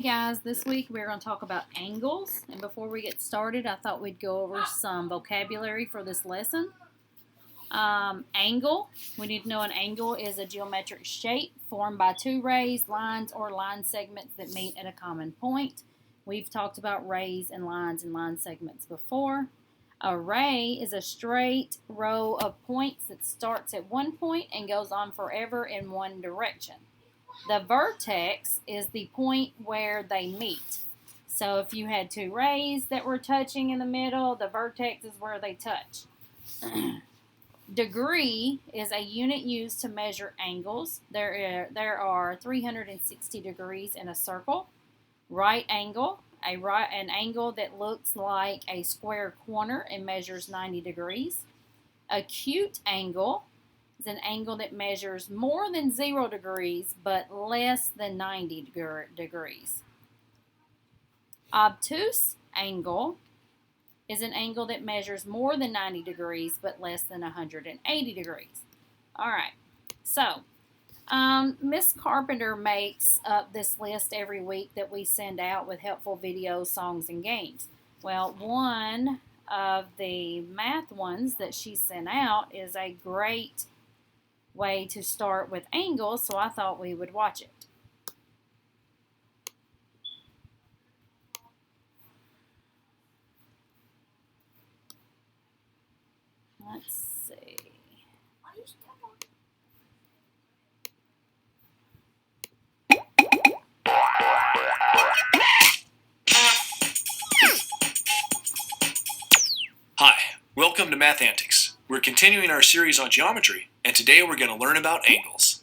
Guys, this week we're going to talk about angles, and before we get started I thought we'd go over some vocabulary for this lesson. Angle, we need to know an angle is a geometric shape formed by two rays, lines, or line segments that meet at a common point. We've talked about rays and line segments before. A ray is a straight row of points that starts at one point and goes on forever in one direction. The vertex is the point where they meet. So if you had two rays that were touching in the middle, the vertex is where they touch. Degree is a unit used to measure angles. There are 360 degrees in a circle. Right angle, an angle that looks like a square corner and measures 90 degrees. Acute angle is an angle that measures more than 0 degrees but less than 90 degrees. Obtuse angle is an angle that measures more than 90 degrees but less than 180 degrees. All right, so Miss Carpenter makes up this list every week that we send out with helpful videos, songs, and games. Well, one of the math ones that she sent out is a great way to start with angles, so I thought we would watch it. Let's see. Hi, welcome to Math Antics. We're continuing our series on geometry, and today we're going to learn about angles.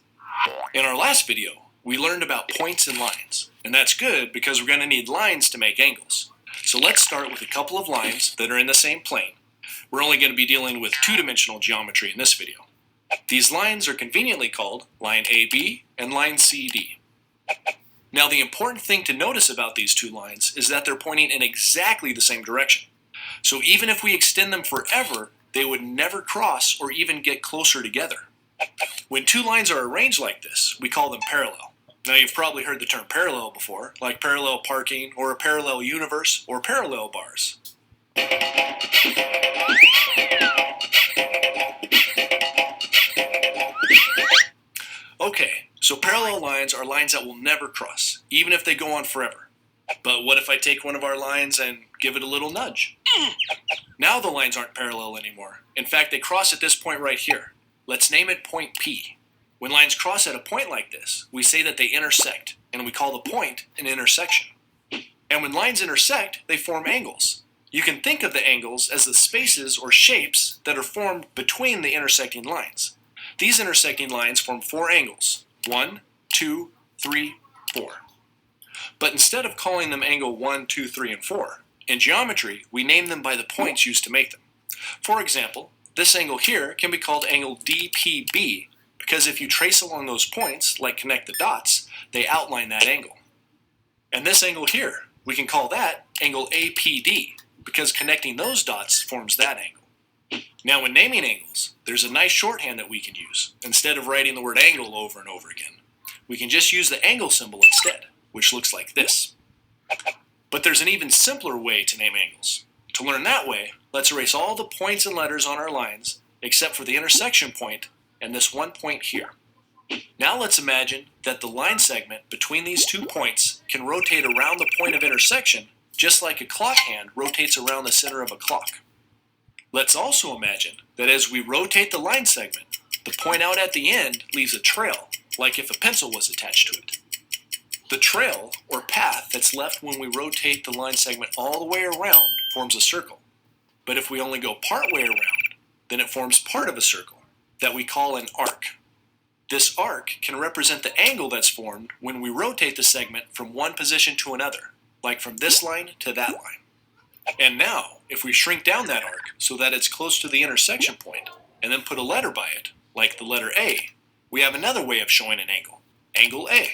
In our last video, we learned about points and lines, and that's good because we're going to need lines to make angles. So let's start with a couple of lines that are in the same plane. We're only going to be dealing with two-dimensional geometry in this video. These lines are conveniently called line AB and line CD. Now the important thing to notice about these two lines is that they're pointing in exactly the same direction. So even if we extend them forever, they would never cross or even get closer together. When two lines are arranged like this, we call them parallel. Now you've probably heard the term parallel before, like parallel parking or a parallel universe or parallel bars. Okay, so parallel lines are lines that will never cross, even if they go on forever. But what if I take one of our lines and give it a little nudge? Now the lines aren't parallel anymore. In fact, they cross at this point right here. Let's name it point P. When lines cross at a point like this, we say that they intersect, and we call the point an intersection. And when lines intersect, they form angles. You can think of the angles as the spaces or shapes that are formed between the intersecting lines. These intersecting lines form four angles: 1, 2, 3, 4. But instead of calling them angle 1, 2, 3, and 4, in geometry, we name them by the points used to make them. For example, this angle here can be called angle DPB because if you trace along those points, like connect the dots, they outline that angle. And this angle here, we can call that angle APD because connecting those dots forms that angle. Now when naming angles, there's a nice shorthand that we can use. Instead of writing the word angle over and over again, we can just use the angle symbol instead, which looks like this. But there's an even simpler way to name angles. To learn that way, let's erase all the points and letters on our lines except for the intersection point and this one point here. Now let's imagine that the line segment between these 2 points can rotate around the point of intersection just like a clock hand rotates around the center of a clock. Let's also imagine that as we rotate the line segment, the point out at the end leaves a trail, like if a pencil was attached to it. The trail, or path, that's left when we rotate the line segment all the way around forms a circle. But if we only go part way around, then it forms part of a circle that we call an arc. This arc can represent the angle that's formed when we rotate the segment from one position to another, like from this line to that line. And now, if we shrink down that arc so that it's close to the intersection point, and then put a letter by it, like the letter A, we have another way of showing an angle, angle A.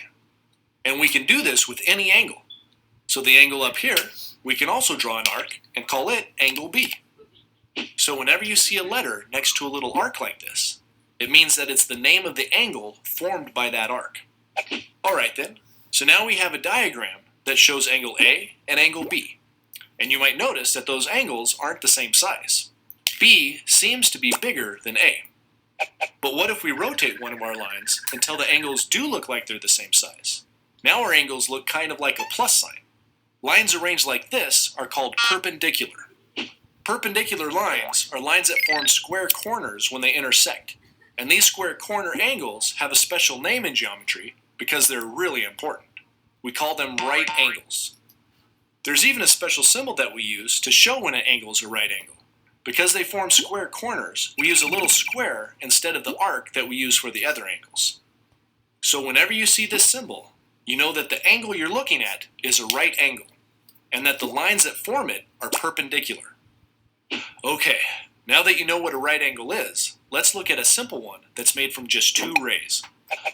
And we can do this with any angle. So the angle up here, we can also draw an arc and call it angle B. So whenever you see a letter next to a little arc like this, it means that it's the name of the angle formed by that arc. Alright then, so now we have a diagram that shows angle A and angle B. And you might notice that those angles aren't the same size. B seems to be bigger than A. But what if we rotate one of our lines until the angles do look like they're the same size? Now our angles look kind of like a plus sign. Lines arranged like this are called perpendicular. Perpendicular lines are lines that form square corners when they intersect. And these square corner angles have a special name in geometry because they're really important. We call them right angles. There's even a special symbol that we use to show when an angle is a right angle. Because they form square corners, we use a little square instead of the arc that we use for the other angles. So whenever you see this symbol, you know that the angle you're looking at is a right angle, and that the lines that form it are perpendicular. Okay, now that you know what a right angle is, let's look at a simple one that's made from just two rays.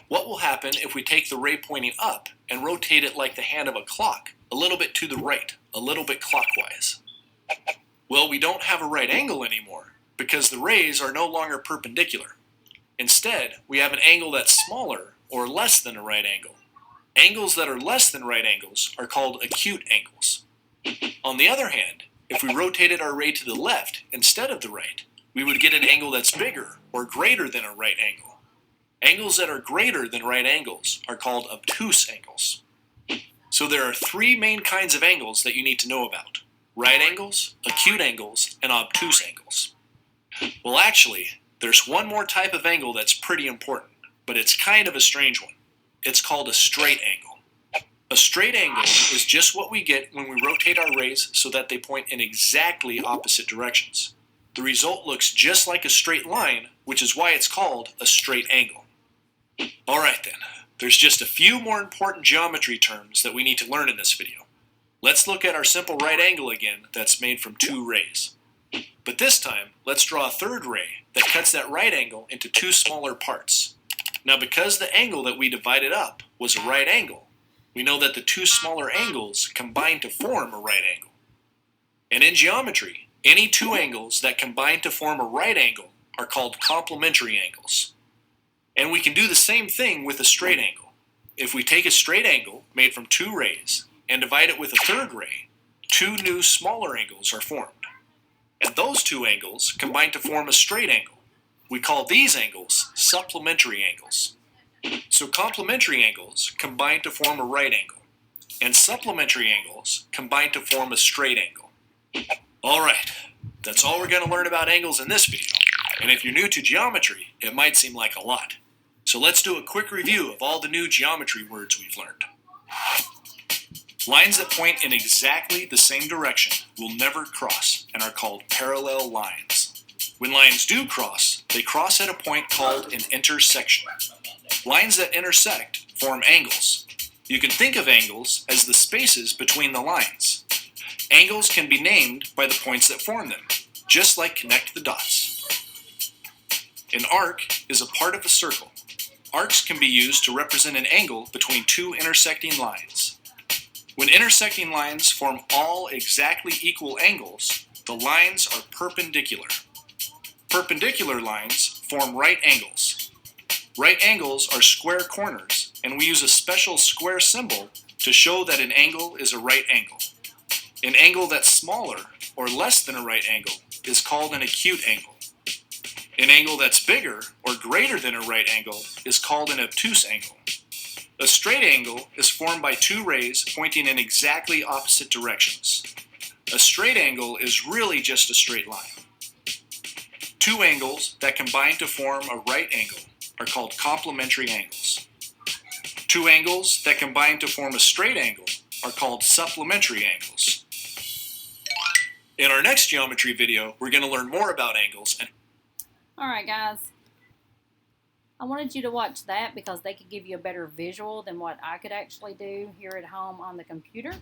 What will happen if we take the ray pointing up and rotate it like the hand of a clock, a little bit to the right, a little bit clockwise? Well, we don't have a right angle anymore because the rays are no longer perpendicular. Instead, we have an angle that's smaller or less than a right angle. Angles that are less than right angles are called acute angles. On the other hand, if we rotated our ray to the left instead of the right, we would get an angle that's bigger or greater than a right angle. Angles that are greater than right angles are called obtuse angles. So there are three main kinds of angles that you need to know about: right angles, acute angles, and obtuse angles. Well, actually, there's one more type of angle that's pretty important, but it's kind of a strange one. It's called a straight angle. A straight angle is just what we get when we rotate our rays so that they point in exactly opposite directions. The result looks just like a straight line, which is why it's called a straight angle. Alright then, there's just a few more important geometry terms that we need to learn in this video. Let's look at our simple right angle again that's made from two rays. But this time, let's draw a third ray that cuts that right angle into two smaller parts. Now because the angle that we divided up was a right angle, we know that the two smaller angles combine to form a right angle. And in geometry, any two angles that combine to form a right angle are called complementary angles. And we can do the same thing with a straight angle. If we take a straight angle made from two rays and divide it with a third ray, two new smaller angles are formed. And those two angles combine to form a straight angle. We call these angles supplementary angles. So complementary angles combine to form a right angle, and supplementary angles combine to form a straight angle. Alright, that's all we're going to learn about angles in this video. And if you're new to geometry, it might seem like a lot. So let's do a quick review of all the new geometry words we've learned. Lines that point in exactly the same direction will never cross and are called parallel lines. When lines do cross, they cross at a point called an intersection. Lines that intersect form angles. You can think of angles as the spaces between the lines. Angles can be named by the points that form them, just like connect the dots. An arc is a part of a circle. Arcs can be used to represent an angle between two intersecting lines. When intersecting lines form all exactly equal angles, the lines are perpendicular. Perpendicular lines form right angles. Right angles are square corners, and we use a special square symbol to show that an angle is a right angle. An angle that's smaller or less than a right angle is called an acute angle. An angle that's bigger or greater than a right angle is called an obtuse angle. A straight angle is formed by two rays pointing in exactly opposite directions. A straight angle is really just a straight line. Two angles that combine to form a right angle are called complementary angles. Two angles that combine to form a straight angle are called supplementary angles. In our next geometry video, we're going to learn more about angles. Alright guys, I wanted you to watch that because they could give you a better visual than what I could actually do here at home on the computer.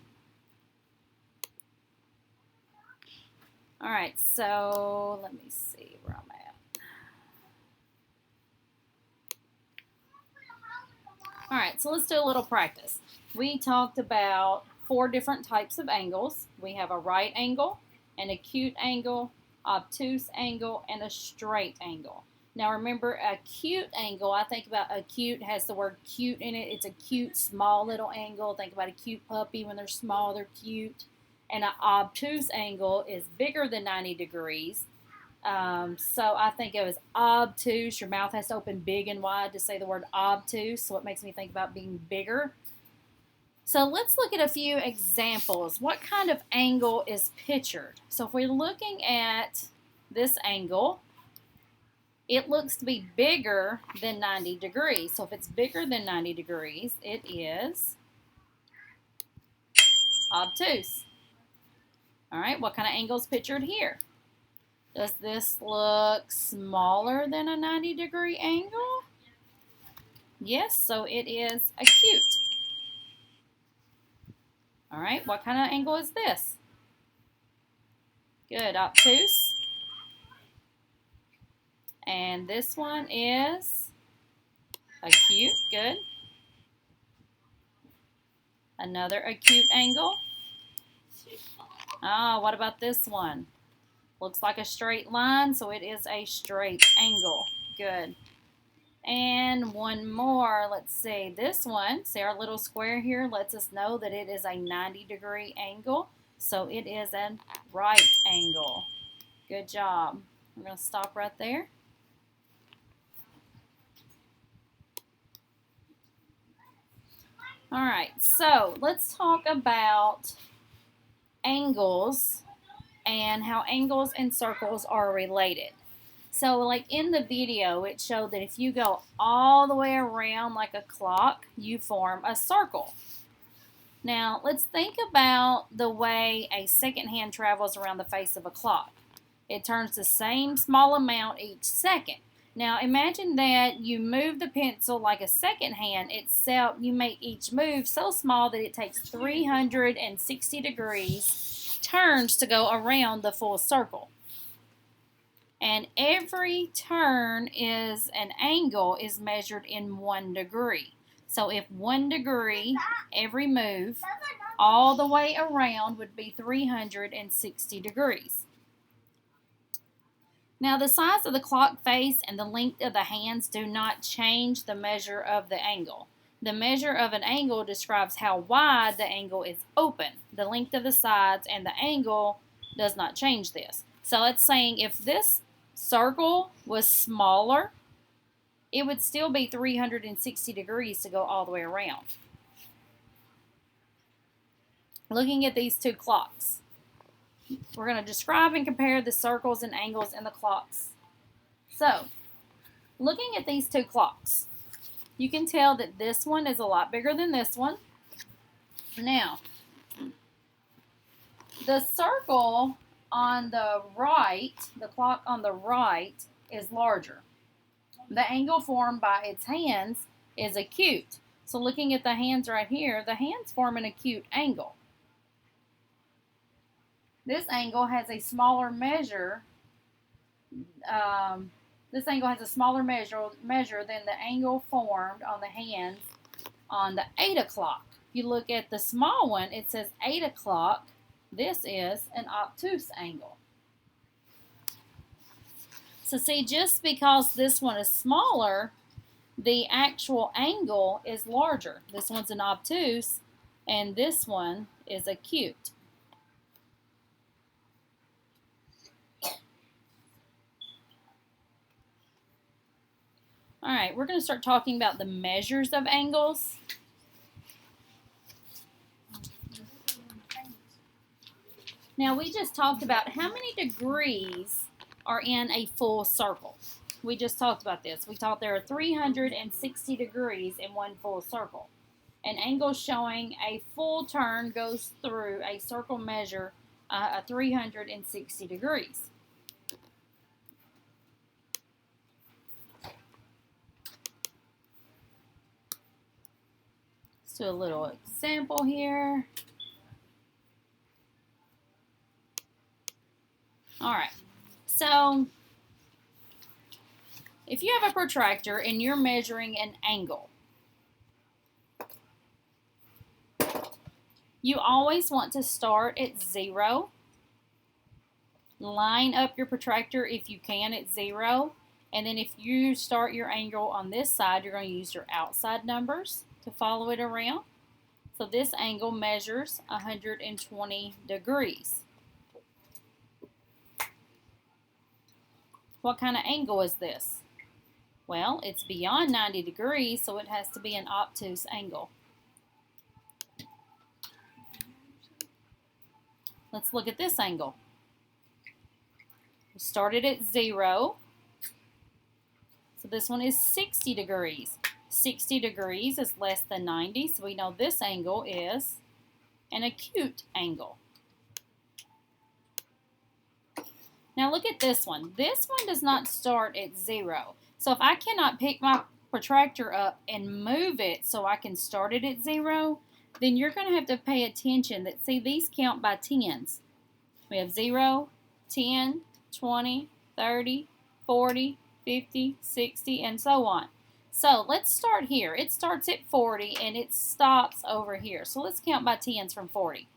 Alright, so let me see where I'm at. Alright, so let's do a little practice. We talked about 4 different types of angles. We have a right angle, an acute angle, obtuse angle, and a straight angle. Now remember, acute angle, I think about acute, has the word cute in it. It's a cute, small little angle. Think about a cute puppy. When they're small, they're cute. And an obtuse angle is bigger than 90 degrees. So I think it was obtuse. Your mouth has to open big and wide to say the word obtuse, so it makes me think about being bigger. So let's look at a few examples. What kind of angle is pictured? So if we're looking at this angle, it looks to be bigger than 90 degrees. So if it's bigger than 90 degrees, it is obtuse. All right, what kind of angle is pictured here? Does this look smaller than a 90-degree angle? Yes, so it is acute. All right, what kind of angle is this? Good, obtuse. And this one is acute, good. Another acute angle. What about this one? Looks like a straight line, so it is a straight angle. Good. And one more, let's see, this one, see our little square here lets us know that it is a 90-degree angle, so it is a right angle. Good job. We're going to stop right there. All right, so let's talk about angles and how angles and circles are related. So like in the video, it showed that if you go all the way around like a clock, you form a circle. Now let's think about the way a second hand travels around the face of a clock. It turns the same small amount each second. Now imagine that you move the pencil like a second hand itself. You make each move so small that it takes 360 degrees turns to go around the full circle. And every turn is an angle is measured in 1 degree. So if 1 degree every move all the way around would be 360 degrees. Now the size of the clock face and the length of the hands do not change the measure of the angle. The measure of an angle describes how wide the angle is open. The length of the sides and the angle does not change this. So it's saying if this circle was smaller, it would still be 360 degrees to go all the way around. Looking at these two clocks, we're going to describe and compare the circles and angles in the clocks. So, looking at these two clocks, you can tell that this one is a lot bigger than this one. Now, the circle on the right, the clock on the right, is larger. The angle formed by its hands is acute. So looking at the hands right here, the hands form an acute angle. This angle has a smaller measure. This angle has a smaller measure than the angle formed on the hands on the 8 o'clock. If you look at the small one, it says 8 o'clock. This is an obtuse angle. So see, just because this one is smaller, the actual angle is larger. This one's an obtuse, and this one is acute. All right, we're going to start talking about the measures of angles. Now, we just talked about how many degrees are in a full circle. We just talked about this. We talked there are 360 degrees in one full circle. An angle showing a full turn goes through a circle measure 360 degrees. Let's do a little example here. All right, so if you have a protractor and you're measuring an angle, you always want to start at 0. Line up your protractor if you can at 0, And then if you start your angle on this side, you're going to use your outside numbers to follow it around. So this angle measures 120 degrees. What kind of angle is this? Well, it's beyond 90 degrees, so it has to be an obtuse angle. Let's look at this angle. We started at 0. So this one is 60 degrees. 60 degrees is less than 90, so we know this angle is an acute angle. Now look at this one. This one does not start at 0. So if I cannot pick my protractor up and move it so I can start it at 0, then you're going to have to pay attention that, see, these count by tens. We have 0, 10, 20, 30, 40, 50, 60, and so on. So let's start here. It starts at 40 and it stops over here. So let's count by tens from 40.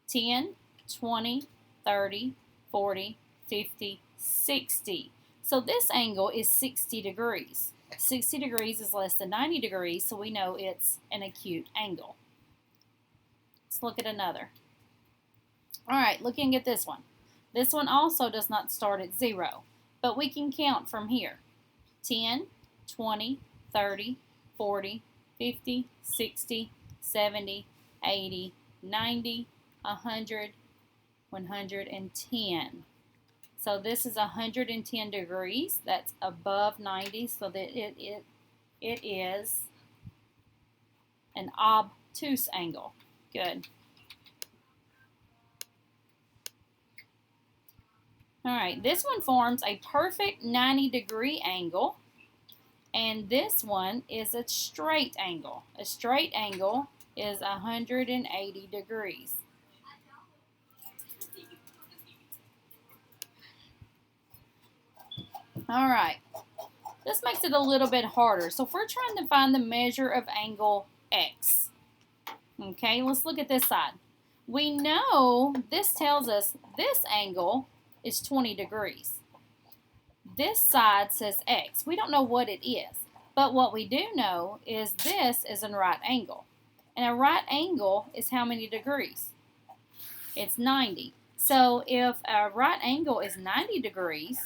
10, 20, 30, 40, 50, 60. So this angle is 60 degrees. 60 degrees is less than 90 degrees, so we know it's an acute angle. Let's look at another. All right, looking at this one. This one also does not start at 0, but we can count from here. 10, 20, 30, 40, 50, 60, 70, 80, 90, 100, 110. So this is 110 degrees. That's above 90, so that it is an obtuse angle. Good. All right, this one forms a perfect 90-degree angle, and this one is a straight angle. A straight angle is 180 degrees. All right, this makes it a little bit harder. So if we're trying to find the measure of angle X, okay, let's look at this side. We know this tells us this angle is 20 degrees. This side says X. We don't know what it is, but what we do know is this is a right angle. And a right angle is how many degrees? It's 90. So if a right angle is 90 degrees,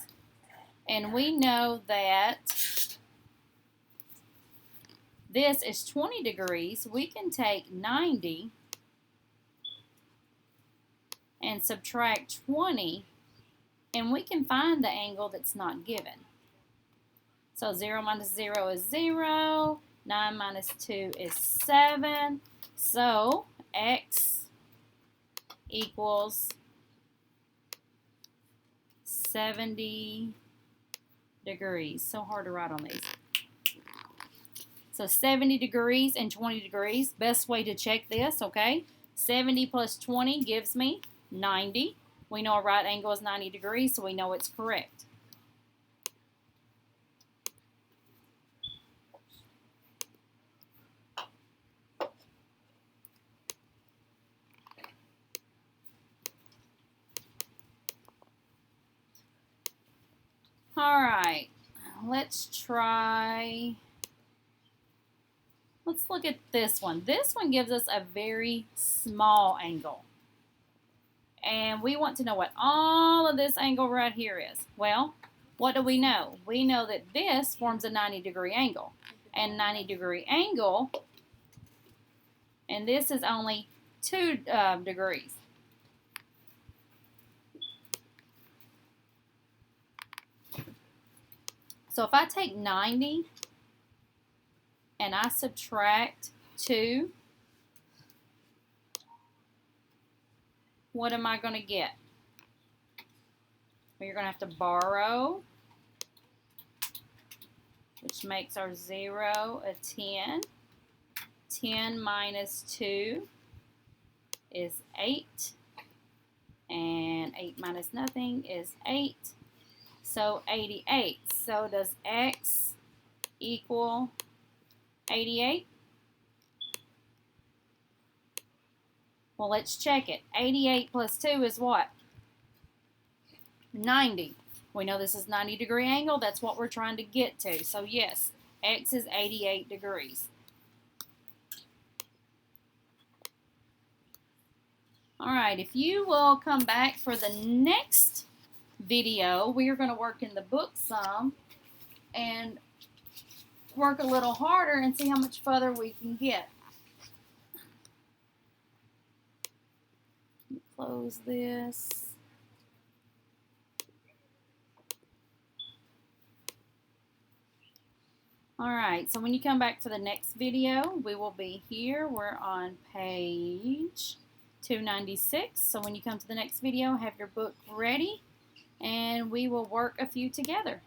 and we know that this is 20 degrees, we can take 90 and subtract 20, and we can find the angle that's not given. So 0 minus 0 is 0, 9 minus 2 is 7, so X equals 70 degrees. So hard to write on these. So 70 degrees and 20 degrees. Best way to check this, okay? 70 plus 20 gives me 90. We know a right angle is 90 degrees, so we know it's correct. All right, let's look at this one. This one gives us a very small angle. And we want to know what all of this angle right here is. Well, what do we know? We know that this forms a 90-degree angle. And 90-degree angle, and this is only 2 degrees. So if I take 90 and I subtract 2, what am I going to get? Well, you're going to have to borrow, which makes our 0 a 10. 10 minus 2 is 8. And 8 minus nothing is 8. So 88. So does X equal 88? Well, let's check it. 88 plus 2 is what? 90. We know this is 90-degree angle. That's what we're trying to get to. So yes, X is 88 degrees. Alright, if you will come back for the next video, we are going to work in the book some and work a little harder and see how much further we can get. Close this. Alright, so when you come back for the next video, we will be here. We're on page 296. So when you come to the next video, have your book ready and we will work a few together.